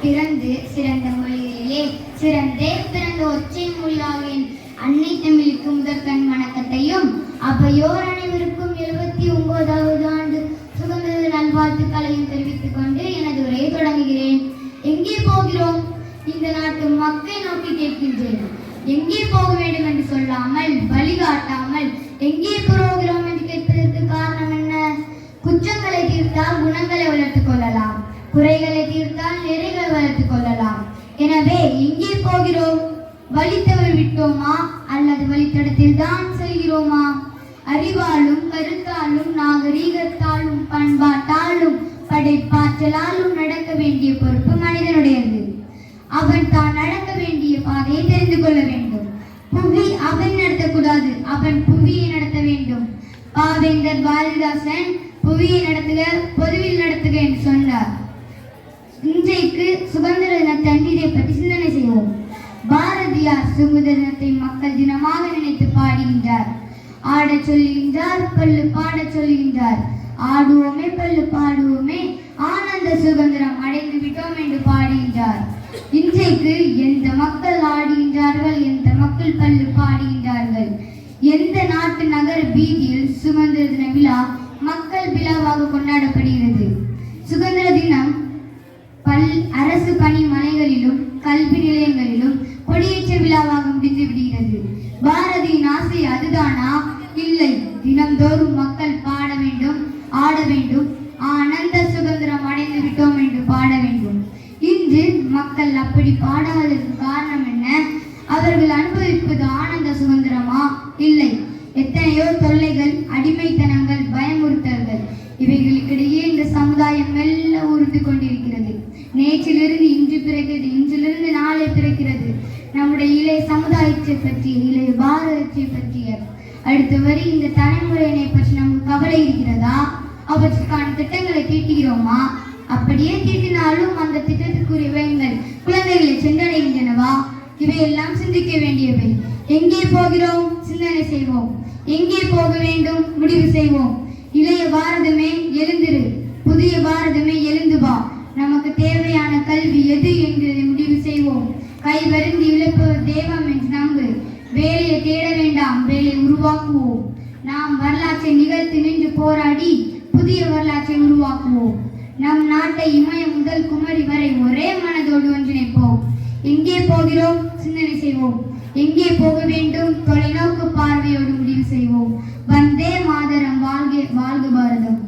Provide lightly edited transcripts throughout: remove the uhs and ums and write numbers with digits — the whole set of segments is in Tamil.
பிறந்து சிறந்த மொழிகளிலே சிறந்தே பிறந்த ஒற்றை மொழியாகின் அன்னை தமிழுக்கு முதற்கண் வணக்கத்தையும் அப்பையோர் அனைவருக்கும் 79வது ஆண்டு சுதந்திர நல்வாழ்த்துக்களையும் தெரிவித்துக் கொண்டு எனது உரையை தொடங்குகிறேன். எங்கே போகிறோம்? இந்த நாட்டு மக்கள் நோக்கி கேட்கின்றேன். எங்கே போக வேண்டும் என்று சொல்லாமல் வழிகாட்டாமல் எங்கே போகிறோம் என்று கேட்பதற்கு காரணம் என்ன? குற்றங்களை தீர்த்தால் குணங்களை வளர்த்துக் கொள்ளலாம், குறைகளை தீர்த்தால் நிறைகளை வளர்த்துக் கொள்ளலாம். எனவே எங்கே போகிறோம்? வழி தவறி விட்டோமா அல்லது வழித்தடத்தில் தான் செல்கிறோமா? அறிவாலும் கருத்தாலும் நாகரீகத்தாலும் பண்பாட்டாலும் படைப்பாற்றலாலும் நடக்க வேண்டிய பொறுப்பு மனிதனுடையது. அவன் தான் நடக்க வேண்டிய பாதையை தெரிந்து கொள்ள வேண்டும். புவி அவன் நடத்தக்கூடாது, அவன் புவியை நடத்த வேண்டும். பாவேந்தர் பாரதிதாசன் புவியை நடத்துக பொதுவில் நடத்துக என்று சொன்னார். இன்றைக்கு சுதந்திர தினத்தன்று இதை பற்றி சிந்தனை செய்வோம். பாரதியார் சுதந்திர தினத்தை மக்கள் தினமாக நினைத்து பாடுகின்றார். ஆடச் சொல்லுகின்றார், பல்லு பாடச் சொல்லுகின்றார். ஆடுவோமே பல்லு பாடுவோமே, ஆனந்த சுதந்திரம் அடைந்து விட்டோம் என்று பாடுகின்றார். இன்றைக்கு எந்த மக்கள் ஆடுகின்றார்கள், எந்த மக்கள் பல்லு பாடுகின்றார்கள்? எந்த நாட்டு நகர வீதியில் சுதந்திர தின விழா மக்கள் விழாவாக கொண்டாடப்படுகிறது? சுதந்திர தினம் அரசு பணிமனைகளிலும் கல்வி நிலையங்களிலும் கொடியேற்ற விழாவாக முடிந்து விடுகிறது. பாரதியின் ஆசை அதுதானா? இல்லை. தினந்தோறும் மக்கள் பாட வேண்டும், ஆட வேண்டும், ஆனந்த சுதந்திரம் அடைந்து விட்டோம் என்று பாட வேண்டும். இன்று மக்கள் அப்படி பாடாததற்கு காரணம் என்ன? அவர்கள் அனுபவிப்பது ஆனந்த சுதந்திரமா? இல்லை. எத்தனையோ தொல்லைகள், அடிமைத்தனங்கள், பயமுறுத்தல்கள், இவைகளுக்கிடையே இந்த சமுதாயம் மெல்ல உறுத்து கொண்டிருக்கிறது. நேற்றிலிருந்து இன்று பிறக்கிறது, இன்றிலிருந்து நாளை பிறக்கிறது. நம்முடைய இளைய சமுதாயத்தை பற்றிய, இளைய பாரதத்தை பற்றிய அடுத்த வரி இந்த தலைமுறையினை பற்றி நமக்கு கவலை இருக்கிறதா? அவற்றுக்கான திட்டங்களை தீட்டுகிறோமா? அப்படியே தீட்டினாலும் அந்த திட்டத்திற்குரிய விவரங்கள் குழந்தைகளை சென்றடைகின்றனவா? இவையெல்லாம் சிந்திக்க வேண்டியவை. எங்கே போகிறோம்? சிந்தனை செய்வோம். எங்கே போக வேண்டும்? முடிவு செய்வோம். இளைய பாரதமே எழுந்திரு, புதிய பாரதமே எழுந்து வா. நமக்கு தேவையான கல்வி எது என்கிறதை முடிவு செய்வோம். கை வருந்தி இழப்பவர் தெய்வம் என்று நம்பு. வேலையை தேட வேண்டாம், வேலையை உருவாக்குவோம். நாம் வரலாற்றை நிகழ்த்தி நின்று போராடி புதிய வரலாற்றை உருவாக்குவோம். நம் நாட்டை இமயம் முதல் குமரி வரை ஒரே மனதோடு ஒன்றிணைப்போம். எங்கே போகிறோம்? சிந்தனை செய்வோம். எங்கே போக வேண்டும்? தொலைநோக்கு பார்வையோடு முடிவு செய்வோம். வந்தே மாதரம், வாழ்க வாழ்க பாரதம்.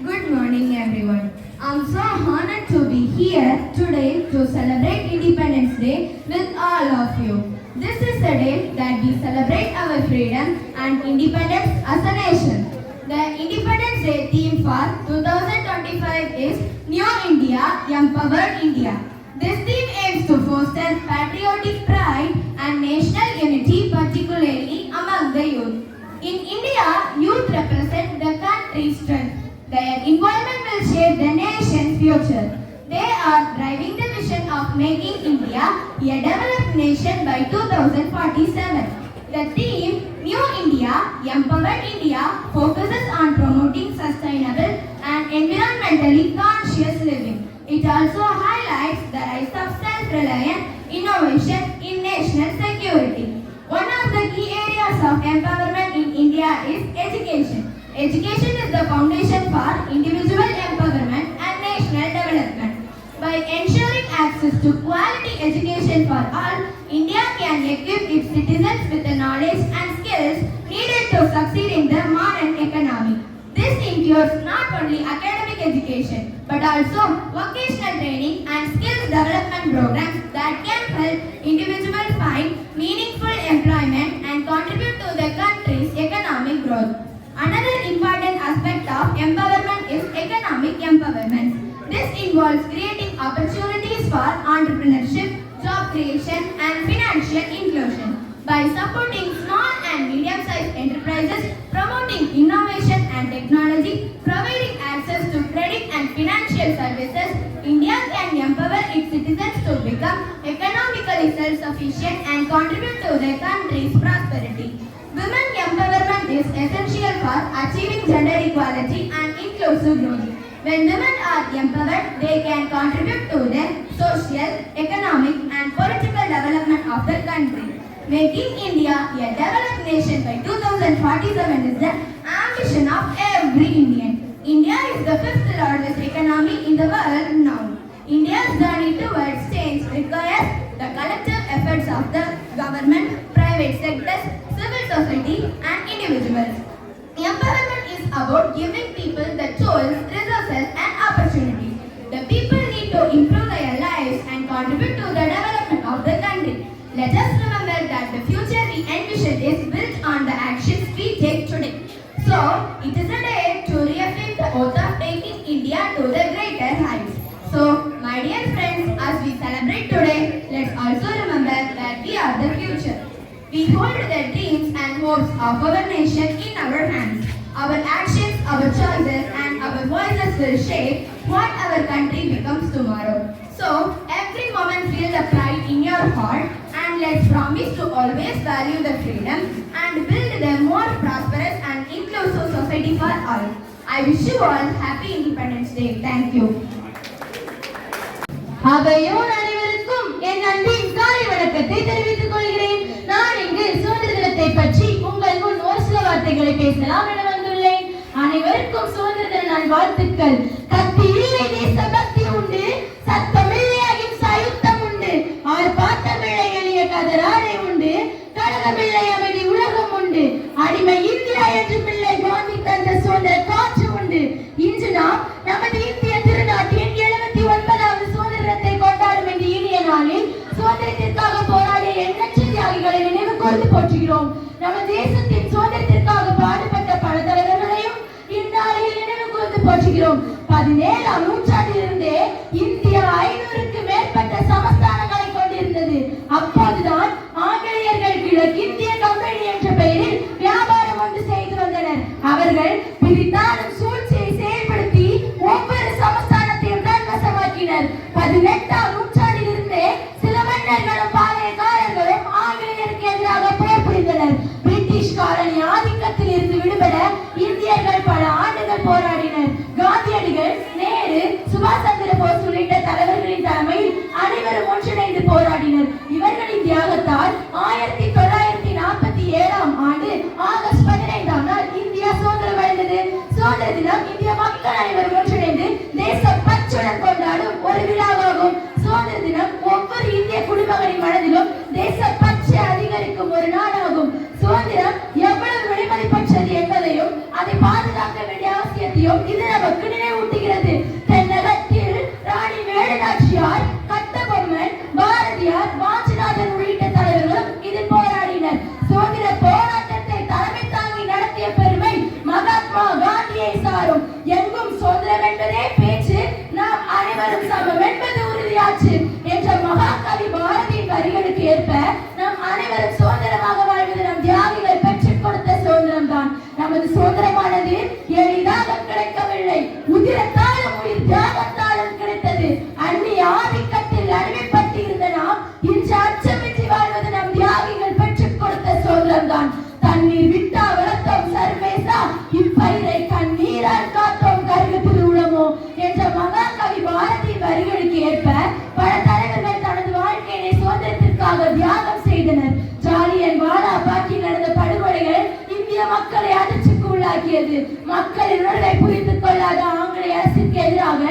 Good morning everyone. I'm so honored to be here today to celebrate Independence Day with all of you. This is the day that we celebrate our freedom and independence as a nation. The Independence Day theme for 2025 is New India, Empowered India. This theme aims to foster patriotic pride and national unity, particularly among the youth. In India, youth represent the country's strength. Their involvement will shape the nation's future. They are driving the vision of making India a developed nation by 2047. The theme, New India, Empowered India, focuses on promoting sustainable and environmentally conscious living. It also highlights the rise of self-reliant innovation in national security. One of the key areas of empowerment in India is education. Education is the foundation for individual empowerment and national development. By ensuring access to quality education for all, India can equip its citizens with the knowledge and skills needed to succeed in the modern economy. This includes not only academic education, but also vocational training and skills development programs that can help individuals find meaningful employment and contribute to the country's economic growth. Another important aspect of empowerment is economic empowerment. This involves creating opportunities for entrepreneurship, job creation, and financial inclusion. By supporting small and medium-sized enterprises, promoting innovation and technology, providing access to credit and financial services, India can empower its citizens to become economically self-sufficient and contribute to the country's prosperity. Women empowerment is essential for achieving gender equality and inclusive growth. When women are empowered, they can contribute to the social, economic and political development of the country. Making India a developed nation by 2047 is the ambition of every Indian. India is the fifth largest economy in the world now. India's journey towards change requires the collective efforts of the government, private sectors, civil society and individuals. Empowerment is about giving people the tools, resources and opportunities. The people need to improve their lives and contribute to the development of the country. Let us remember that the future we envision is built on the actions we take today. So, it is a day to reaffirm the oath of taking India to the greater heights. So, my dear friends, as we celebrate today, let's also remember that we are the future. We hold the dreams and hopes of our nation in our hands. Our actions, our choices and our voices will shape what our country becomes tomorrow. So, every moment feel the pride in your heart and let's promise to always value the freedom and build a more prosperous and inclusive society for all. I wish you all happy Independence Day. Thank you. அவையோர் அனைவருக்கும் என் அன்பின் காலை வணக்கத்தை தெரிவித்துக் கொள்கிறேன். நான் இங்கு சுதந்திர தினத்தை பற்றி உங்கள் முன் ஒரு சில வார்த்தைகளை பேசலாம் என வந்துள்ளேன். அனைவருக்கும் சுதந்திர தின நல்வாழ்த்துக்கள். கத்தி இல்லை தேசபக்தி உண்டு, சத்தமில்லை அகிம்சா யுத்தம் உண்டு, ஆர்ப்பாட்டமில்லை எளிய கதராடை உண்டு, கழகமில்லை அமைதி உலகம் உண்டு, அடிமை இந்தியா என்றுமில்லை காந்தி தந்த சுதந்திர காற்று உண்டு. இன்று நாம் நமது இந்திய திருநாட்டின் 79வது சுதந்திரத்தை கொண்டாடும் இந்த இனிய நாளில் சுதந்திரத்திற்காக போராடிய எண்ணற்ற தியாகிகளை நினைவு கூர்ந்து போற்றுகிறோம். நமது தேசத்தின் சுதந்திரத்திற்காக பாடுபட்ட பல தலைவர்களையும் இந்நாளில் நினைவு கூர்ந்து போற்றுகிறோம். 17ஆம் நூற்றாண்டிலிருந்தே இந்தியா 500க்கு மேற்பட்ட சமஸ்தானங்களை கொண்டிருந்தது. அப்போதுதான் ஆங்கிலேயர்கள் கிழக்கிந்திய கம்பெனி என்ற பெயரில் வியாபாரம் ஒன்று செய்து வந்தனர். அவர்கள் பிரித்தாளும் சூழ்ச்சியை செயல்படுத்தி ஒவ்வொரு சமஸ்தானத்தையும் தன்வசமாக்கினர். 18ஆம் நூற்றாண்டிலிருந்தே சில மன்னர்களும் பாளையக்காரர்களும் ஆங்கிலேயருக்கு எதிராக போர் புரிந்தனர். பிரிட்டிஷ் காலனி ஆதிக்கத்தில் இருந்து விடுபட இந்தியர்கள் பல ஆண்டுகள் போராடினர். காந்தியடிகள், நேரு, சுபாஷ் சந்திர போஸ் உள்ளிட்ட தலைவர்களின் தலைமையில் அனைவரும் ஒன்றிணைந்து போராடினர். இவர்களின் தியாகத்தால் 1947ஆம் ஆண்டு ஆகஸ்ட் 15ஆம் நாள் இந்தியா சுதந்திரம் அடைந்தது. சுதந்திர தினம் இந்திய மக்கள் அனைவரும் ஒன்றிணைந்து தேச பற்றுடன் கொண்டாடும் ஒரு விழாவாகும். சுதந்திர தினம் ஒவ்வொரு இந்திய குடிமகனின் மனதிலும் தேச பற்று அதிகரிக்கும் ஒரு நாளாகும். சுதந்திரம் எவ்வளவு விலைமதிப்பற்றது என்பதையும் அதை பாதுகாக்க வேண்டிய அவசியத்தையும் இது நமக்கு நினைவூட்டுகிறது. தென்னகத்தில் ராணி வேலுநாச்சியார், கட்டபொம்மன், பாரதியார், வாஞ்சிநாதன் உள்ளிட்ட தலைவர்களும் இதில் போராடினர். சுதந்திர போராட்டத்தை தலைமை தாங்கி நடத்திய பெருமை மகாத்மா காந்தியை சாரும். எங்கும் சுதந்திரம் என்பதே பேச்சு, நாம் அனைவரும் சமம் என்பது உறுதியாச்சு என்ற மகாகவி பாரதியின் வரிகளுக்கு ஏற்ப நாம் அனைவரும் சுதந்திரமாக வாழ்வது நம் தியாகிகள் பெற்றுக் கொடுத்த சுதந்திரம் தான். நமது சுதந்திரமானது எளிதாக கிடைக்கவில்லை, உதிரத்தாலும் உயிர் தியாகத்தாலும் கிடைத்தது. அந்நிய ஆதிக்கத்தில் அடிமைப்பட்டு இருந்த நாம் இன்று அச்சமின்றி வாழ்வது நம் தியாகிகள் பெற்றுக் கொடுத்த சுதந்திரம் தான். தண்ணீர் விட்டா வளர்த்தோம் சர்வேசா, இப்பயிரை கண்ணீரால் காத்தோம் கருகு திருவுளமோ என்ற மகாகவி பாரதி வரிகளுக்கு ஏற்ப பல தலைவர்கள் தனது வாழ்க்கையை சுதந்திரத்திற்காக தியாகம் செய்தனர். ஜாலியன் வாலாபாக்கில் நடந்த படுகொலைகள் இந்திய மக்களை அதிர்ச்சிக்கு உள்ளாக்கியது. மக்களின் உணர்வை புரிந்து கொள்ளாத ஆங்கிலேய அரசுக்கு எதிராக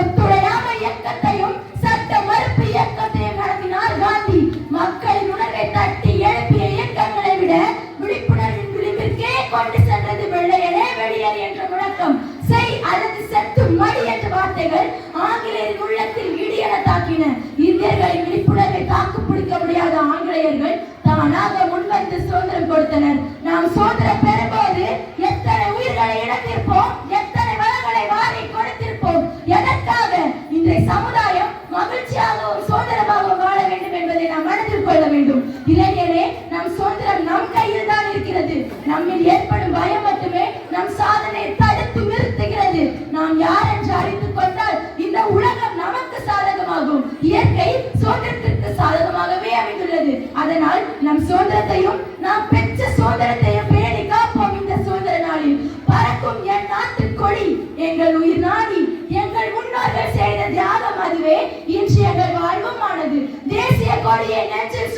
ஒத்துழையாமை இயக்கத்தையும் சட்ட மறுப்பு இயக்கத்தையும் நடத்தினார் காந்தி. மக்களின் உணர்வை தட்டி எழுப்பிய இயக்கங்களை விட விழிப்புணர்வின் விளிம்பிற்கே கொண்டு சென்றது வெள்ளையனே வெளியேறு என்ற முழக்கம். செய் அல்லது செத்து மடி என்ற வார்த்தைகள் ஆங்கிலேயரின் உள்ளத்தில் இடியென தாக்கின. இந்தியர்களின் விழிப்புணர்வை தாக்கு பிடிக்க முடியாத ஆங்கிலேயர்கள் தானாக முன்வந்து சுதந்திரம் கொடுத்தனர். நாம் சுதந்திரம் பெறும்போது எத்தனை உயிர்களை இழந்திருப்போம், எத்தனை வளங்களை வாரி கொடுத்திருப்போம். எதற்காக? இன்றைய சமுதாயம் மகிழ்ச்சியாகவும் சுதந்திரமாகவும் வாழ வேண்டும் என்பதை நாம் மனதில் கொள்ள வேண்டும். இளைஞரே, நம் சுதந்திரம் நம் கையில் தான் இருக்கிறது. நம்மில் ஏற்படும் பயம் மட்டுமே நம் சாதனையை தடுத்து நிறுத்துகிறது. நாம் யார் என்று அறிந்து கொண்டால் இந்த உலகம் நமக்கு சாதகமாகும். இயற்கை சுதந்திரத்திற்கு சாதகமாகவே அமைந்துள்ளது. அதனால் நம் சுதந்திரத்தையும் நாம் பெற்ற சுதந்திரத்தையும் பேணி காப்போம். இந்த சுதந்திர நாளில் பறக்கும் என் நாட்டு கொடி, எங்கள் உயிர் நாடி, கொடியை நெஞ்சில்